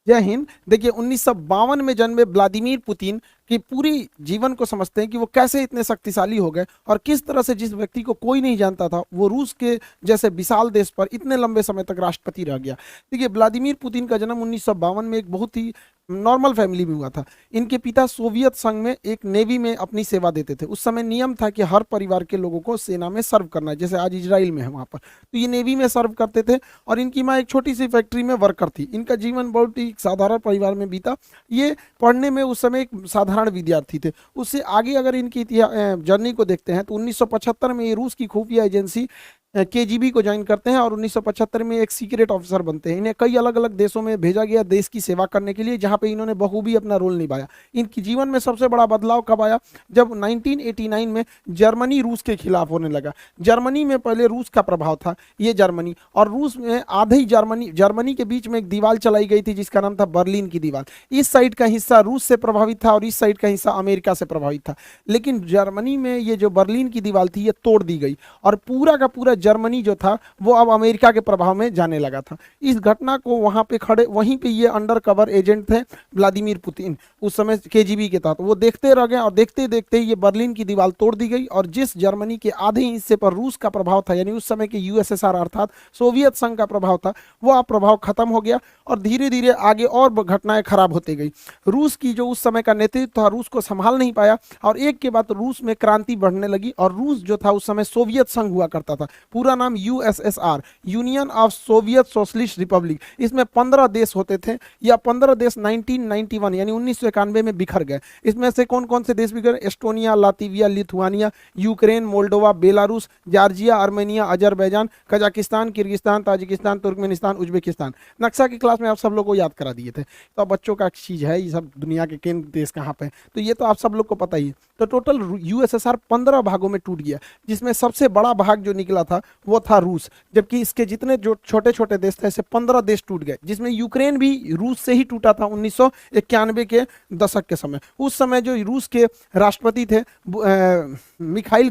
जय हिंद। देखिए 1952 में जन्मे व्लादिमीर पुतिन की पूरी जीवन को समझते हैं कि वो कैसे इतने शक्तिशाली हो गए और किस तरह से जिस व्यक्ति को कोई नहीं जानता था वो रूस के जैसे विशाल देश पर इतने लंबे समय तक राष्ट्रपति रह गया। देखिए व्लादिमीर पुतिन का जन्म 1952 में एक बहुत ही नॉर्मल फैमिली में हुआ था। इनके पिता सोवियत संघ में एक नेवी में अपनी सेवा देते थे। उस समय नियम था कि हर परिवार के लोगों को सेना में सर्व करना है, जैसे आज इजराइल में है वहाँ पर, तो ये नेवी में सर्व करते थे। और इनकी माँ एक छोटी सी फैक्ट्री में वर्कर थी। इनका जीवन बहुत ही साधारण परिवार में बीता। ये पढ़ने में उस समय एक साधारण विद्यार्थी थे। उससे आगे अगर इनकी जर्नी को देखते हैं तो 1975 में ये रूस की खुफिया एजेंसी केजीबी को ज्वाइन करते हैं और 1975 में एक सीक्रेट ऑफिसर बनते हैं। इन्हें कई अलग अलग देशों में भेजा गया देश की सेवा करने के लिए, जहां पे इन्होंने बखूबी अपना रोल निभाया। इनकी जीवन में सबसे बड़ा बदलाव कब आया? जब 1989 में जर्मनी रूस के खिलाफ होने लगा। जर्मनी में पहले रूस का प्रभाव था, ये जर्मनी और रूस में आधे जर्मनी के बीच में एक दीवार चलाई गई थी जिसका नाम था बर्लिन की दीवार। इस साइड का हिस्सा रूस से प्रभावित था और इस साइड का हिस्सा अमेरिका से प्रभावित था। लेकिन जर्मनी में ये जो बर्लिन की दीवार थी ये तोड़ दी गई और पूरा का पूरा जर्मनी जो था वो अब अमेरिका के प्रभाव में जाने लगा था। इस घटना को वहां पे खड़े, वहीं पे ये अंडर कवर एजेंट थे व्लादिमीर पुतिन, उस समय केजीबी के तहत, वो देखते रह गए और देखते देखते ये बर्लिन की दीवार तोड़ दी गई और जिस जर्मनी के आधे हिस्से पर रूस का प्रभाव था, यानी उस समय के यूएसएसआर अर्थात सोवियत संघ का प्रभाव था, वो अब प्रभाव खत्म हो गया और धीरे धीरे आगे और घटनाएं खराब होती गई। रूस की जो उस समय का नेतृत्व था रूस को संभाल नहीं पाया और एक के बाद रूस में क्रांति बढ़ने लगी और रूस जो था उस समय सोवियत संघ हुआ करता था। पूरा नाम USSR, union of Soviet socialist Republic. इसमें 15 देश होते थे या 15 देश 1991 यानी 1991 में बिखर गए। इसमें से कौन कौन से देश बिखरे? Estonia, Latvia, Lithuania, Ukraine, Moldova, Belarus, Georgia, Armenia, Azerbaijan, Kazakhstan, Kyrgyzstan, Tajikistan, Turkmenistan, Uzbekistan. नक्शा की क्लास में आप सब लोग को याद करा दिए थे। तो अब बच्चों का चीज है ये सब, दुनिया के केंद्र देश कहाँ पे, तो ये तो आप सब लोग को पता ही है। तो टोटल यूएसएसआर 15 भागों में टूट गया, जिसमें सबसे बड़ा भाग जो निकला था वो था रूस, जबकि इसके जितने जो छोटे छोटे देश थे ऐसे 15 देश टूट गए, जिसमें यूक्रेन भी रूस से ही टूटा था 1991 के दशक के समय। उस समय जो रूस के राष्ट्रपति थे मिखाइल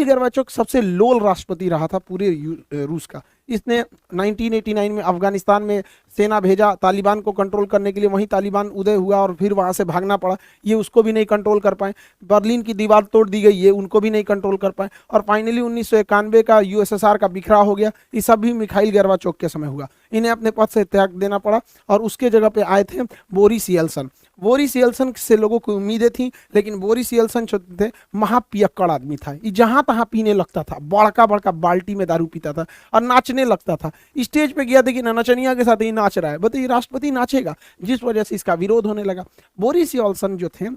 गर्बाचोक सबसे लोल राष्ट्रपति रहा था पूरे रूस का। इसने 1989 में अफगानिस्तान में सेना भेजा तालिबान को कंट्रोल करने के लिए, वहीं तालिबान उदय हुआ और फिर वहां से भागना पड़ा, ये उसको भी नहीं कंट्रोल कर पाए। बर्लिन की दीवार तोड़ दी गई, ये उनको भी नहीं कंट्रोल कर पाए और फाइनली 1991 का यूएसएसआर का बिखराव हो गया। ये सब भी मिखाइल गर्बाचोक के समय हुआ। इन्हें अपने पद से त्याग देना पड़ा और उसके जगह पे आए थे बोरिस येल्सन। बोरिस येल्सन से लोगों को उम्मीदें थी, लेकिन बोरिस येल्सन जो थे महापियक्कड़ आदमी था। ये जहां तहां पीने लगता था, बड़का बड़का बाल्टी में दारू पीता था और नाचने लगता था। स्टेज पे गया देखिए नचनिया के साथ ही नाच रहा है, बताइए राष्ट्रपति नाचेगा? जिस वजह से इसका विरोध होने लगा। बोरिस येल्सन जो थे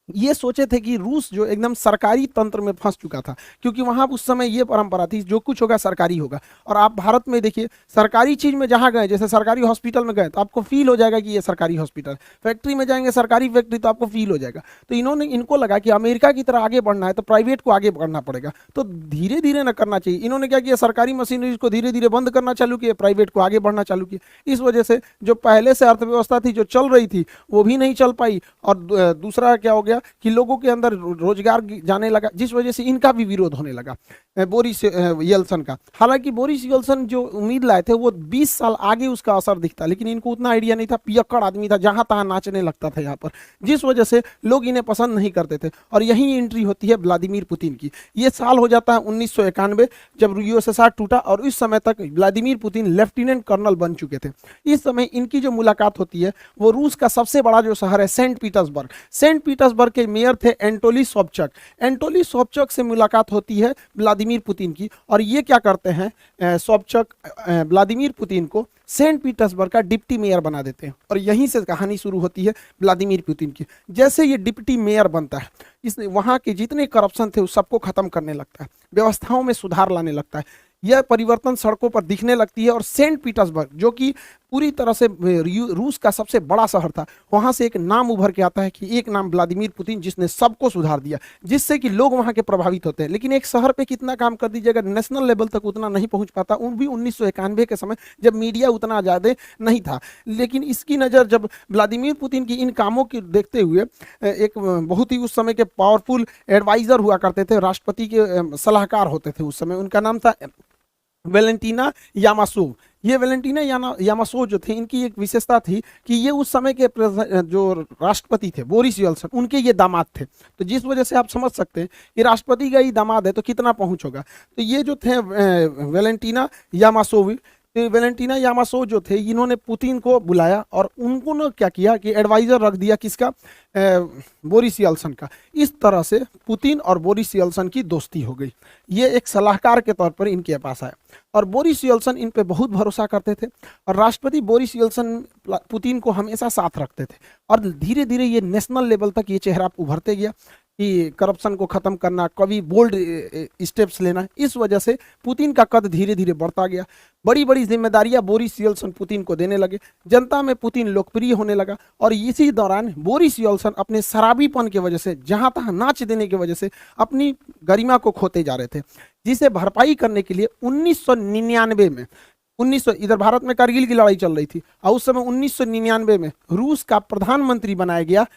ये सोचे थे कि रूस जो एकदम सरकारी तंत्र में फंस चुका था, क्योंकि वहां उस समय ये परंपरा थी जो कुछ होगा सरकारी होगा। और आप भारत में देखिए सरकारी चीज में जहां गए, जैसे सरकारी हॉस्पिटल में गए तो आपको फील हो जाएगा कि ये सरकारी हॉस्पिटल, फैक्ट्री में जाएंगे सरकारी फैक्ट्री तो आपको फील हो जाएगा। तो इनको लगा कि अमेरिका की तरह आगे बढ़ना है तो प्राइवेट को आगे बढ़ना पड़ेगा, तो धीरे धीरे न करना चाहिए। इन्होंने क्या किया, सरकारी मशीनरी को धीरे धीरे बंद करना चालू किया, प्राइवेट को आगे बढ़ना चालू किया। इस वजह से जो पहले से अर्थव्यवस्था थी जो चल रही थी वो भी नहीं चल पाई और दूसरा क्या हो गया कि लोगों के अंदर रोजगार जाने लगा, जिस वजह से इनका भी विरोध होने लगा बोरिस येल्सन का। हालांकि बोरिस येल्सन जो उम्मीद लाए थे वो 20 साल आगे उसका असर दिखता, लेकिन इनको उतना आइडिया नहीं था। पियक्कड़ आदमी था, जहां तहां नाचने लगता था यहाँ पर, जिस वजह से लोग इन्हें पसंद नहीं करते थे। और यही एंट्री होती है व्लादिमीर पुतिन की। ये साल हो जाता है 1991 जब यूएसएसआर टूटा और इस समय तक व्लादिमीर पुतिन लेफ्टिनेंट कर्नल बन चुके थे। इस समय इनकी जो मुलाकात होती है वो रूस का सबसे बड़ा जो शहर है सेंट पीटर्सबर्ग के मेयर थे एंटोली सोबचक से मुलाकात होती है व्लादिमीर पुतिन की। और ये क्या करते हैं, सोबचक व्लादिमीर पुतिन को सेंट पीटर्सबर्ग का डिप्टी मेयर बना देते हैं और यहीं से कहानी शुरू होती है व्लादिमीर पुतिन की। जैसे ये डिप्टी मेयर बनता है, इसने वहाँ के जितने करप्शन थे उस सबको खत्म करने लगता है, व्यवस्थाओं में सुधार लाने लगता है। यह परिवर्तन सड़कों पर दिखने लगती है और सेंट पीटर्सबर्ग जो कि पूरी तरह से रूस का सबसे बड़ा शहर था, वहां से एक नाम उभर के आता है कि एक नाम व्लादिमीर पुतिन, जिसने सबको सुधार दिया, जिससे कि लोग वहां के प्रभावित होते हैं। लेकिन एक शहर पे कितना काम कर दीजिएगा, नेशनल लेवल तक उतना नहीं पहुंच पाता, उन भी 1991 के समय जब मीडिया उतना ज्यादा नहीं था। लेकिन इसकी नज़र जब व्लादिमीर पुतिन की इन कामों की देखते हुए एक बहुत ही उस समय के पावरफुल एडवाइजर हुआ करते थे, राष्ट्रपति के सलाहकार होते थे उस समय, उनका नाम था वेलेंटीना यामासोव। ये वैलेंटीना यामासो जो थे, इनकी एक विशेषता थी कि ये उस समय के जो राष्ट्रपति थे बोरिस येल्सन, उनके ये दामाद थे। तो जिस वजह से आप समझ सकते हैं कि राष्ट्रपति का ही दामाद है तो कितना पहुंच होगा। तो ये जो थे वैलेंटीना यामासोवी, तो वैलेंटीना यामासो जो थे, इन्होंने पुतिन को बुलाया और उनको ने क्या किया कि एडवाइजर रख दिया किसका, बोरिस येल्सन का। इस तरह से पुतिन और बोरिस येल्सन की दोस्ती हो गई। ये एक सलाहकार के तौर पर इनके पास आया और बोरिस येल्सन इन पे बहुत भरोसा करते थे और राष्ट्रपति बोरिस येल्सन पुतिन को हमेशा साथ रखते थे। और धीरे धीरे ये नेशनल लेवल तक ये चेहरा उभरते गया कि करप्शन को खत्म करना, कभी बोल्ड स्टेप्स लेना। इस वजह से पुतिन का कद धीरे धीरे बढ़ता गया। बड़ी बड़ी जिम्मेदारियां बोरिस येल्सन पुतिन को देने लगे। जनता में पुतिन लोकप्रिय होने लगा और इसी दौरान बोरिस येल्सन अपने शराबीपन की वजह से, जहां तहां नाच देने की वजह से अपनी गरिमा को खोते जा रहे थे, जिसे भरपाई करने के लिए 1999 में 1900 इधर भारत में कारगिल की लड़ाई चल रही थी और उस समय 1999 में रूस का प्रधानमंत्री बनाया गया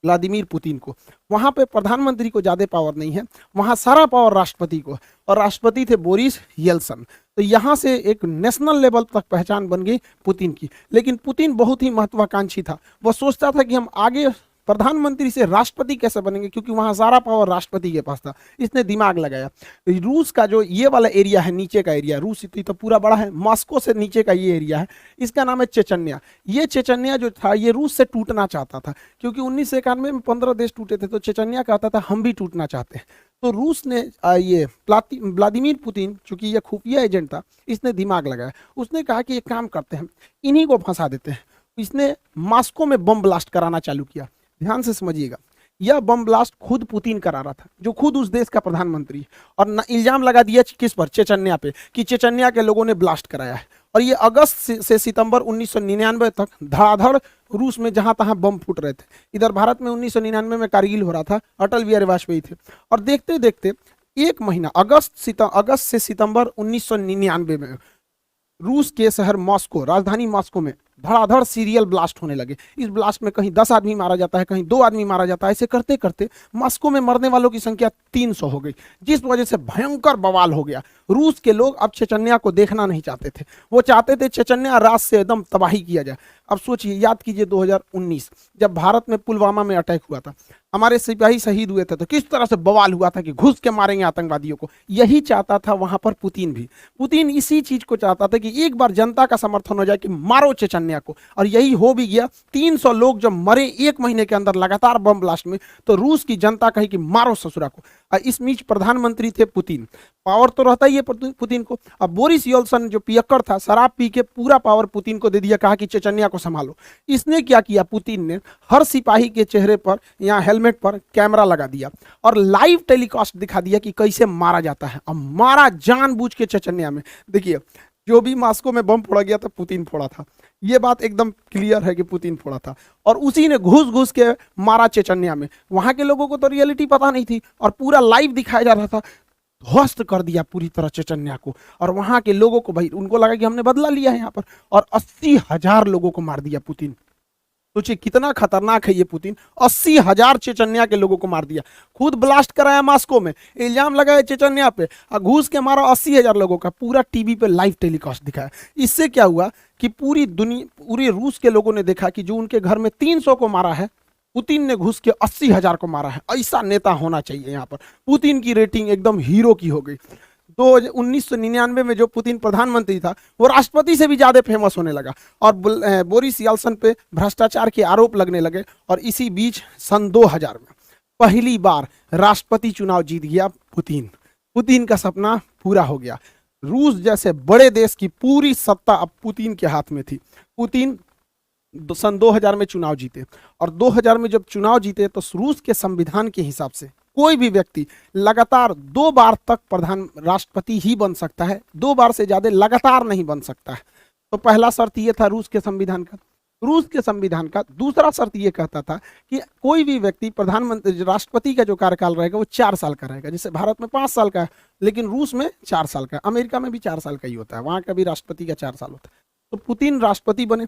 व्लादिमीर पुतिन को। वहां पे प्रधानमंत्री को ज्यादा पावर नहीं है, वहां सारा पावर राष्ट्रपति को, और राष्ट्रपति थे बोरिस येल्सन। तो यहां से एक नेशनल लेवल तक पहचान बन गई पुतिन की। लेकिन पुतिन बहुत ही महत्वाकांक्षी था। वह सोचता था कि हम आगे प्रधानमंत्री से राष्ट्रपति कैसे बनेंगे, क्योंकि वहां सारा पावर राष्ट्रपति के पास था। इसने दिमाग लगाया। रूस का जो ये वाला एरिया है, नीचे का एरिया, रूस इतनी तो पूरा बड़ा है, मॉस्को से नीचे का ये एरिया है, इसका नाम है चेचन्या। ये चेचन्या जो था ये रूस से टूटना चाहता था, क्योंकि 1991 में 15 देश टूटे थे, तो चेचन्या कहता था हम भी टूटना चाहते हैं। तो रूस ने ये व्लादिमीर पुतिन, चूंकि ये खुफिया एजेंट था, इसने दिमाग लगाया। उसने कहा कि एक काम करते हैं, इन्हीं को फंसा देते हैं। इसने मॉस्को में बम ब्लास्ट कराना चालू किया। ध्यान से समझिएगा, यह बम ब्लास्ट खुद पुतिन करा रहा था, जो खुद उस देश का प्रधानमंत्री, और इल्जाम लगा दिया किस पर, चेचन्या पे, कि चेचन्या के लोगों ने ब्लास्ट कराया है। और ये अगस्त से सितंबर 1999 तक धड़ाधड़ रूस में जहां तहां बम फूट रहे थे। इधर भारत में 1999 में कारगिल हो रहा था, अटल बिहारी वाजपेयी थे, और देखते देखते एक महीना, अगस्त से सितंबर 1999 में रूस के शहर मॉस्को, राजधानी मॉस्को में धड़ाधड़ सीरियल ब्लास्ट होने लगे। इस ब्लास्ट में कहीं 10 आदमी मारा जाता है, कहीं 2 आदमी मारा जाता है। ऐसे करते करते मॉस्को में मरने वालों की संख्या 300 हो गई, जिस वजह से भयंकर बवाल हो गया। रूस के लोग अब चेचन्या को देखना नहीं चाहते थे, वो चाहते थे चेचन्या रात से एकदम तबाही किया जाए। अब सोचिए, याद कीजिए 2019 जब भारत में पुलवामा में अटैक हुआ था, हमारे सिपाही शहीद हुए थे, तो किस तरह से बवाल हुआ था कि घुस के मारेंगे आतंकवादियों को। यही चाहता था वहां पर पुतिन भी। पुतिन इसी चीज को चाहता था कि एक बार जनता का समर्थन हो जाए कि मारो चेचन्या को, और यही हो भी गया। 300 लोग जब मरे 1 महीने के अंदर लगातार बम ब्लास्ट में, तो रूस की जनता कही कि मारो ससुरा को। इस बीच प्रधानमंत्री थे पुतिन, पावर तो रहता ही है पुतिन को। अब बोरिस येल्सन जो पियक्कड़ था, शराब पी के पूरा पावर पुतिन को दे दिया, कहा कि चेचन्या को संभालो। इसने क्या किया, पुतिन ने हर सिपाही के चेहरे पर या हेलमेट पर कैमरा लगा दिया और लाइव टेलीकास्ट दिखा दिया कि कैसे मारा जाता है। अब मारा जानबूझ के चेचन्या में। देखिए, जो भी मॉस्को में बम फोड़ा गया था, पुतिन फोड़ा था। ये बात एकदम क्लियर है कि पुतिन फोड़ा था, और उसी ने घुस घुस के मारा चेचन्या में। वहां के लोगों को तो रियलिटी पता नहीं थी और पूरा लाइव दिखाया जा रहा था। ध्वस्त कर दिया पूरी तरह चेचन्या को, और वहां के लोगों को, भाई उनको लगा कि हमने बदला लिया है यहाँ पर, और 80,000 लोगों को मार दिया पुतिन। सोचिए कितना खतरनाक है ये पुतिन। 80,000 चेचन्या के लोगों को मार दिया, खुद ब्लास्ट कराया मॉस्को में, इल्जाम लगाया चेचन्या पे, और घूस के मारा 80,000 लोगों का। पूरा टीवी पे लाइव टेलीकास्ट दिखाया। इससे क्या हुआ कि पूरी दुनिया, पूरे रूस के लोगों ने देखा कि जो उनके घर में 300 को मारा है, पुतिन ने घुस के 80,000 को मारा है। ऐसा नेता होना चाहिए यहाँ पर। पुतिन की रेटिंग एकदम हीरो की हो गई। 1999 में जो पुतिन प्रधानमंत्री था, वो राष्ट्रपति से भी ज्यादा फेमस होने लगा, और बोरिस येल्सन पे भ्रष्टाचार के आरोप लगने लगे। और इसी बीच सन 2000 में पहली बार राष्ट्रपति चुनाव जीत गया पुतिन। पुतिन का सपना पूरा हो गया। रूस जैसे बड़े देश की पूरी सत्ता अब पुतिन के हाथ में थी। पुतिन सन 2000 में चुनाव जीते, और 2000 में जब चुनाव जीते तो रूस के संविधान के हिसाब से कोई भी व्यक्ति लगातार 2 बार तक प्रधान राष्ट्रपति ही बन सकता है, 2 बार से ज्यादा लगातार नहीं बन सकता है। तो पहला शर्त ये था रूस के संविधान का। रूस के संविधान का दूसरा शर्त ये कहता था कि कोई भी व्यक्ति प्रधानमंत्री, राष्ट्रपति का जो कार्यकाल रहेगा वो 4 साल का रहेगा। जैसे भारत में 5 साल का है, लेकिन रूस में 4 साल का है। अमेरिका में भी 4 साल का ही होता है, वहां का भी राष्ट्रपति का 4 साल होता है। तो पुतिन राष्ट्रपति बने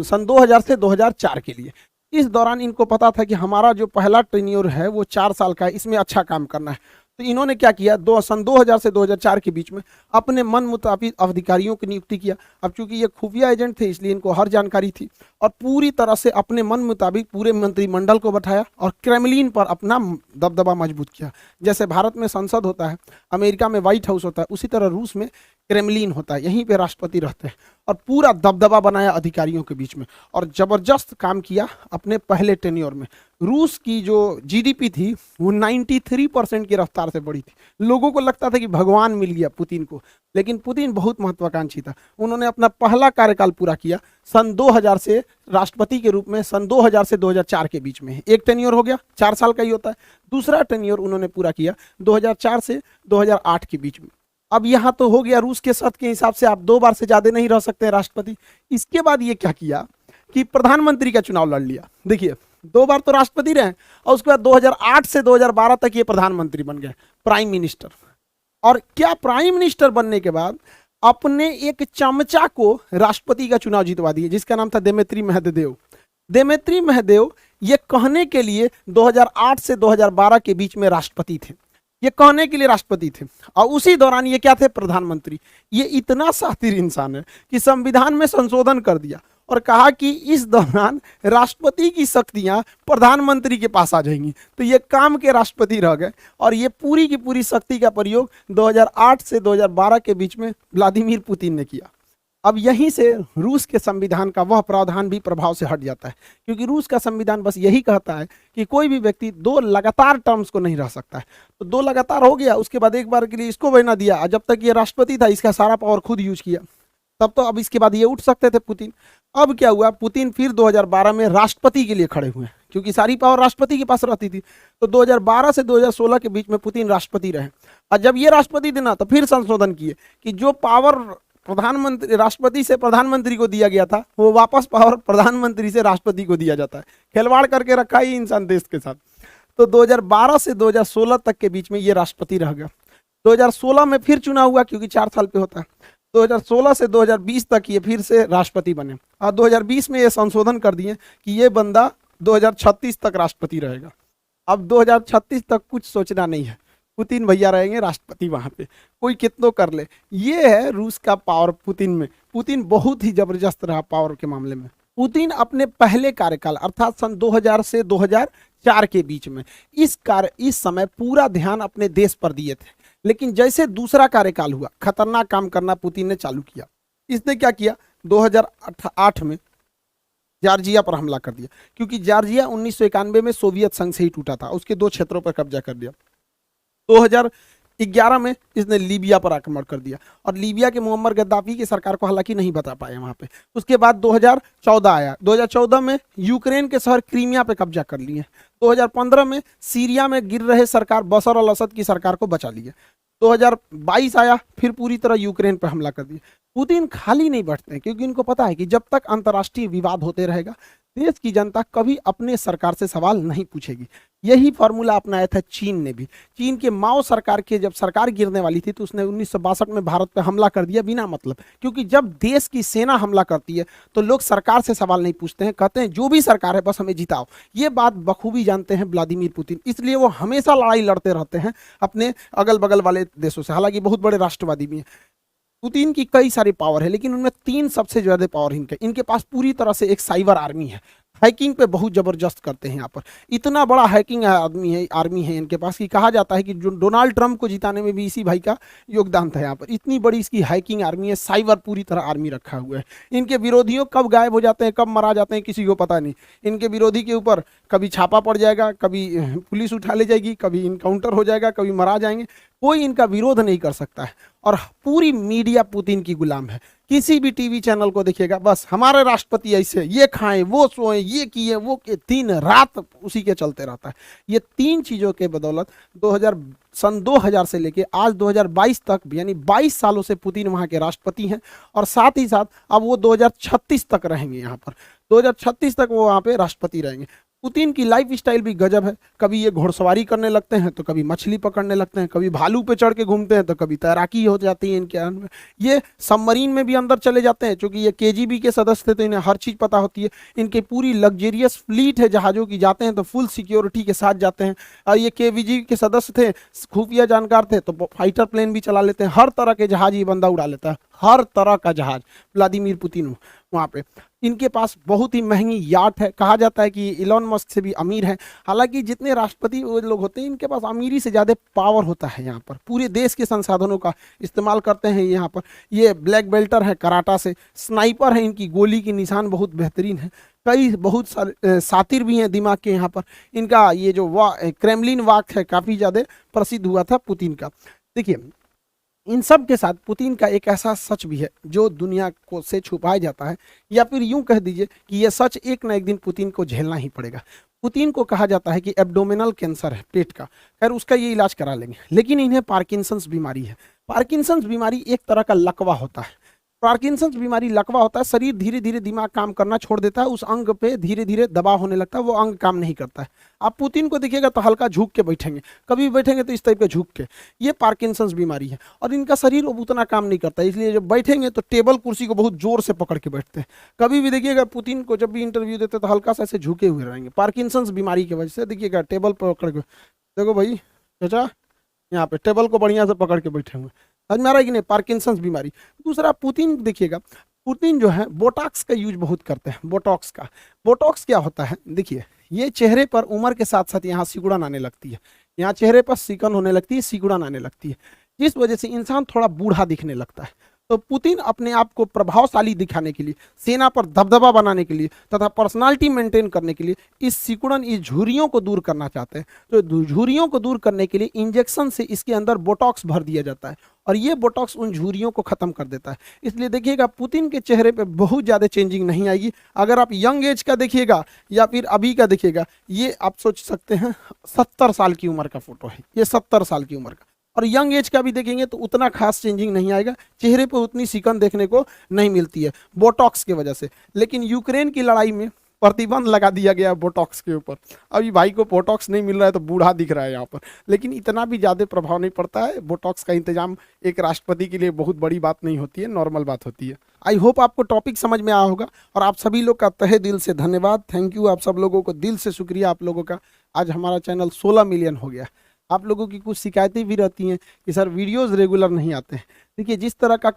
सन 2000 से 2004 के लिए। इस दौरान इनको पता था कि हमारा जो पहला टेन्योर है वो 4 साल का है, इसमें अच्छा काम करना है। तो इन्होंने क्या किया, सन 2000 से 2004 के बीच में अपने मन मुताबिक अधिकारियों की नियुक्ति किया। अब चूंकि ये खुफिया एजेंट थे इसलिए इनको हर जानकारी थी, और पूरी तरह से अपने मन मुताबिक पूरे मंत्रिमंडल को बैठाया और क्रेमलिन पर अपना दबदबा मजबूत किया। जैसे भारत में संसद होता है, अमेरिका में व्हाइट हाउस होता है, उसी तरह रूस में क्रेमलिन होता है, यहीं पे राष्ट्रपति रहते हैं, और पूरा दबदबा बनाया अधिकारियों के बीच में, और जबरदस्त काम किया अपने पहले टेन्योर में। रूस की जो जीडीपी थी वो 93% की रफ्तार से बढ़ी थी। लोगों को लगता था कि भगवान मिल गया पुतिन को, लेकिन पुतिन बहुत महत्वाकांक्षी था। उन्होंने अपना पहला कार्यकाल पूरा किया सन 2000 से राष्ट्रपति के रूप में, सन 2000 से 2004 के बीच में। एक टेन्योर हो गया, 4 साल का ही होता है। दूसरा टेन्योर उन्होंने पूरा किया 2004 से 2008 के बीच में। अब यहाँ तो हो गया रूस के शर्त के हिसाब से आप 2 बार से ज्यादा नहीं रह सकते राष्ट्रपति। इसके बाद ये क्या किया कि प्रधानमंत्री का चुनाव लड़ लिया। देखिए 2 बार तो राष्ट्रपति रहे, और उसके बाद 2008 से 2012 तक ये प्रधानमंत्री बन गए, प्राइम मिनिस्टर। और क्या प्राइम मिनिस्टर बनने के बाद अपने एक चमचा को राष्ट्रपति का चुनाव जितवा दिए, जिसका नाम था देमेत्री मेहदेव। देमेत्री मेहदेव ये कहने के लिए 2008 से 2012 के बीच में राष्ट्रपति थे, ये कहने के लिए राष्ट्रपति थे, और उसी दौरान ये क्या थे, प्रधानमंत्री। ये इतना शातिर इंसान है कि संविधान में संशोधन कर दिया और कहा कि इस दौरान राष्ट्रपति की शक्तियां प्रधानमंत्री के पास आ जाएंगी। तो ये काम के राष्ट्रपति रह गए, और ये पूरी की पूरी शक्ति का प्रयोग 2008 से 2012 के बीच में व्लादिमीर पुतिन ने किया। अब यहीं से रूस के संविधान का वह प्रावधान भी प्रभाव से हट जाता है, क्योंकि रूस का संविधान बस यही कहता है कि कोई भी व्यक्ति 2 लगातार टर्म्स को नहीं रह सकता है। तो 2 लगातार हो गया, उसके बाद एक बार के लिए इसको बना दिया, जब तक ये राष्ट्रपति था इसका सारा पावर खुद यूज किया, तब तो अब इसके बाद ये उठ सकते थे पुतिन। अब क्या हुआ, पुतिन फिर 2012 में राष्ट्रपति के लिए खड़े हुए, क्योंकि सारी पावर राष्ट्रपति के पास रहती थी। तो 2012 से 2016 के बीच में पुतिन राष्ट्रपति रहे, और जब ये राष्ट्रपति देना तो फिर संशोधन किए कि जो पावर प्रधानमंत्री राष्ट्रपति से प्रधानमंत्री को दिया गया था वो वापस पावर प्रधानमंत्री से राष्ट्रपति को दिया जाता है। खिलवाड़ करके रखा ही इंसान देश के साथ। तो 2012 से 2016 तक के बीच में ये राष्ट्रपति रह गया। 2016 में फिर चुनाव हुआ, क्योंकि 4 साल पे होता है। 2016 से 2020 तक ये फिर से राष्ट्रपति बने, और 2020 में ये संशोधन कर दिए कि ये बंदा 2036 तक राष्ट्रपति रहेगा। अब 2036 तक कुछ सोचना नहीं है, पुतिन भैया रहेंगे राष्ट्रपति वहां पे, कोई कितनों कर ले। ये है रूस का पावर पुतिन में। पुतिन बहुत ही जबरदस्त रहा पावर के मामले में। पुतिन अपने पहले कार्यकाल अर्थात सन 2000 से 2004 के बीच में इस समय पूरा ध्यान अपने देश पर दिए थे, लेकिन जैसे दूसरा कार्यकाल हुआ खतरनाक काम करना पुतिन ने चालू किया। इसने क्या किया, 2008 में जॉर्जिया पर हमला कर दिया, क्योंकि जॉर्जिया 1991 में सोवियत संघ से ही टूटा था, उसके 2 क्षेत्रों पर कब्जा कर दिया। 2011 में इसने लीबिया पर आक्रमण कर दिया, और लीबिया के मुअम्मर गद्दाफी की सरकार को हालांकि नहीं बता पाए वहां पे। उसके बाद 2014 आया, 2014 में यूक्रेन के शहर क्रीमिया पे कब्जा कर लिए। 2015 में सीरिया में गिर रहे सरकार बशर अल असद की सरकार को बचा लिया। 2022 आया, फिर पूरी तरह यूक्रेन पर हमला कर दिया। पुतिन खाली नहीं बैठते हैं, क्योंकि इनको पता है कि जब तक अंतर्राष्ट्रीय विवाद होते रहेगा देश की जनता कभी अपने सरकार से सवाल नहीं पूछेगी। यही फॉर्मूला अपनाया था चीन ने भी। चीन के माओ सरकार के जब सरकार गिरने वाली थी तो उसने 1962 में भारत पर हमला कर दिया बिना मतलब, क्योंकि जब देश की सेना हमला करती है तो लोग सरकार से सवाल नहीं पूछते हैं, कहते हैं जो भी सरकार है बस हमें जिताओ। ये बात बखूबी जानते हैं व्लादिमीर पुतिन, इसलिए वो हमेशा लड़ाई लड़ते रहते हैं अपने अगल बगल वाले देशों से। हालांकि बहुत बड़े राष्ट्रवादी भी हैं। पुतिन की कई सारी पावर है, लेकिन उनमें 3 सबसे ज्यादा पावर इनके पास पूरी तरह से एक साइबर आर्मी है। हैकिंग पे बहुत जबरदस्त करते हैं यहाँ पर। इतना बड़ा हैकिंग आर्मी है इनके पास कि कहा जाता है कि जो डोनाल्ड ट्रंप को जिताने में भी इसी भाई का योगदान था यहाँ पर। इतनी बड़ी इसकी हैकिंग आर्मी है, साइबर पूरी तरह आर्मी रखा हुआ है। इनके विरोधियों कब गायब हो जाते हैं, कब मारा जाते हैं, किसी को पता नहीं। इनके विरोधी के ऊपर कभी छापा पड़ जाएगा, कभी पुलिस उठा ले जाएगी, कभी इनकाउंटर हो जाएगा, कभी मारा जाएंगे, कोई इनका विरोध नहीं कर सकता है। और पूरी मीडिया पुतिन की गुलाम है। किसी भी टीवी चैनल को देखिएगा, बस हमारे राष्ट्रपति ऐसे, ये खाएं, वो सोएं, ये किए, वो किए, दिन रात उसी के चलते रहता है। ये 3 चीज़ों के बदौलत सन 2000 से लेके आज 2022 तक, यानी 22 सालों से पुतिन वहाँ के राष्ट्रपति हैं, और साथ ही साथ अब वो 2036 तक रहेंगे यहाँ पर। 2036 तक वो वहाँ पे राष्ट्रपति रहेंगे। पुतिन की लाइफ स्टाइल भी गजब है। कभी ये घुड़सवारी करने लगते हैं तो कभी मछली पकड़ने लगते हैं, कभी भालू पे चढ़ के घूमते हैं तो कभी तैराकी हो जाती है इनके में। ये सबमरीन में भी अंदर चले जाते हैं, क्योंकि ये केजीबी के सदस्य थे तो इन्हें हर चीज़ पता होती है। इनकी पूरी लग्जरियस फ्लीट है जहाज़ों की, जाते हैं तो फुल सिक्योरिटी के साथ जाते हैं। और ये केवीजी के सदस्य थे, खुफिया जानकार थे, तो फाइटर प्लेन भी चला लेते हैं। हर तरह के जहाज ये बंदा उड़ा लेता है, हर तरह का जहाज व्लादिमीर पुतिन वहाँ पे। इनके पास बहुत ही महंगी याट है, कहा जाता है कि इलॉन मस्क से भी अमीर है। हालांकि जितने राष्ट्रपति वो लोग होते हैं इनके पास अमीरी से ज़्यादा पावर होता है। यहाँ पर पूरे देश के संसाधनों का इस्तेमाल करते हैं। यहाँ पर ये ब्लैक बेल्टर है कराटा से, स्नाइपर है, इनकी गोली की निशान बहुत बेहतरीन है। कई बहुत सारे सातिर भी हैं दिमाग के यहाँ पर। इनका ये जो क्रेमलिन वाक है काफ़ी ज़्यादा प्रसिद्ध हुआ था पुतिन का। देखिए इन सब के साथ पुतिन का एक ऐसा सच भी है जो दुनिया को से छुपाया जाता है, या फिर यूं कह दीजिए कि यह सच एक ना एक दिन पुतिन को झेलना ही पड़ेगा। पुतिन को कहा जाता है कि एब्डोमिनल कैंसर है पेट का, खैर उसका ये इलाज करा लेंगे, लेकिन इन्हें पार्किंसंस बीमारी है। पार्किंसंस बीमारी एक तरह का लकवा होता है। पार्किंसंस बीमारी लकवा होता है, शरीर धीरे धीरे दिमाग काम करना छोड़ देता है, उस अंग पे धीरे धीरे दबाव होने लगता है, वो अंग काम नहीं करता है। आप पुतिन को देखिएगा तो हल्का झुक के बैठेंगे, कभी बैठेंगे तो इस टाइप के झुक के। ये पार्किंसंस बीमारी है और इनका शरीर अब उतना काम नहीं करता, इसलिए जब बैठेंगे तो टेबल कुर्सी को बहुत जोर से पकड़ के बैठते हैं। कभी भी देखिएगा पुतिन को जब भी इंटरव्यू देते तो हल्का सा ऐसे झुके हुए रहेंगे, पार्किंसंस बीमारी की वजह से। देखिएगा टेबल पर पकड़ के, देखो भाई चाचा यहाँ पे टेबल को बढ़िया से पकड़ के बैठे हुए, समझ में आ रहा है कि नहीं, पार्किंसंस बीमारी। दूसरा पुतिन देखिएगा, पुतिन जो है बोटॉक्स का यूज बहुत करते हैं। बोटॉक्स का, बोटॉक्स क्या होता है, देखिए ये चेहरे पर उम्र के साथ साथ यहाँ सिकुड़न आने लगती है, यहाँ चेहरे पर सिकन होने लगती है, सिकुड़न आने लगती है, जिस वजह से इंसान थोड़ा बूढ़ा दिखने लगता है। तो पुतिन अपने आप को प्रभावशाली दिखाने के लिए, सेना पर दबदबा बनाने के लिए तथा पर्सनालिटी मेंटेन करने के लिए इस सिकुड़न, इस झुर्रियों को दूर करना चाहते हैं। तो झुर्रियों को दूर करने के लिए इंजेक्शन से इसके अंदर बोटॉक्स भर दिया जाता है और ये बोटॉक्स उन झुर्रियों को खत्म कर देता है। इसलिए देखिएगा पुतिन के चेहरे पे बहुत ज़्यादा चेंजिंग नहीं आएगी। अगर आप यंग एज का देखिएगा या फिर अभी का देखिएगा, ये आप सोच सकते हैं 70 साल की उम्र का फोटो है, ये 70 साल की उम्र का। और यंग एज का भी देखेंगे तो उतना खास चेंजिंग नहीं आएगा, चेहरे पर उतनी सिकन देखने को नहीं मिलती है बोटॉक्स की वजह से। लेकिन यूक्रेन की लड़ाई में प्रतिबंध लगा दिया गया बोटॉक्स के ऊपर। अभी भाई को बोटॉक्स नहीं मिल रहा है तो बूढ़ा दिख रहा है यहाँ पर, लेकिन इतना भी ज़्यादा प्रभाव नहीं पड़ता है। बोटॉक्स का इंतजाम एक राष्ट्रपति के लिए बहुत बड़ी बात नहीं होती है, नॉर्मल बात होती है। आई होप आपको टॉपिक समझ में आया होगा और आप सभी लोग का तहे दिल से धन्यवाद, थैंक यू। आप सब लोगों को दिल से शुक्रिया आप लोगों का। आज हमारा चैनल 16 मिलियन हो गया। आप लोगों की कुछ शिकायतें भी रहती हैं कि सर वीडियोस रेगुलर नहीं आते हैं। देखिए जिस तरह का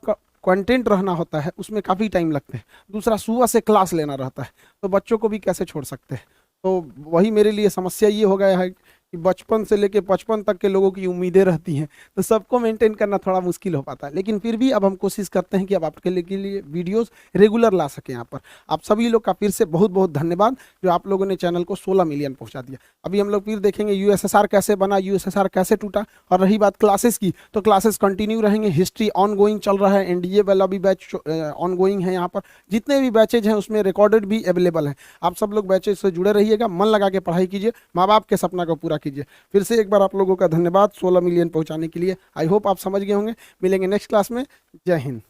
कंटेंट रहना होता है उसमें काफ़ी टाइम लगता है। दूसरा सुबह से क्लास लेना रहता है, तो बच्चों को भी कैसे छोड़ सकते हैं। तो वही मेरे लिए समस्या ये हो गया है कि बचपन से लेके 55 तक के लोगों की उम्मीदें रहती हैं, तो सबको मेंटेन करना थोड़ा मुश्किल हो पाता है। लेकिन फिर भी अब हम कोशिश करते हैं कि अब आपके लिए वीडियोस रेगुलर ला सकें यहाँ पर। आप सभी लोग का फिर से बहुत बहुत धन्यवाद जो आप लोगों ने चैनल को 16 मिलियन पहुँचा दिया। अभी हम लोग फिर देखेंगे यूएसएसआर कैसे बना, यूएसएसआर कैसे टूटा। और रही बात क्लासेस की, तो क्लासेस कंटिन्यू रहेंगे, हिस्ट्री ऑन गोइंग चल रहा है, एनडीए वाला भी बैच ऑन गोइंग है। यहाँ पर जितने भी बैचेज हैं उसमें रिकॉर्डेड भी अवेलेबल हैं। आप सब लोग बैचेज से जुड़े रहिएगा, मन लगा के पढ़ाई कीजिए, माँ बाप के सपना को पूरा कीजिए। फिर से एक बार आप लोगों का धन्यवाद 16 मिलियन पहुंचाने के लिए। आई होप आप समझ गए होंगे। मिलेंगे नेक्स्ट क्लास में। जय हिंद।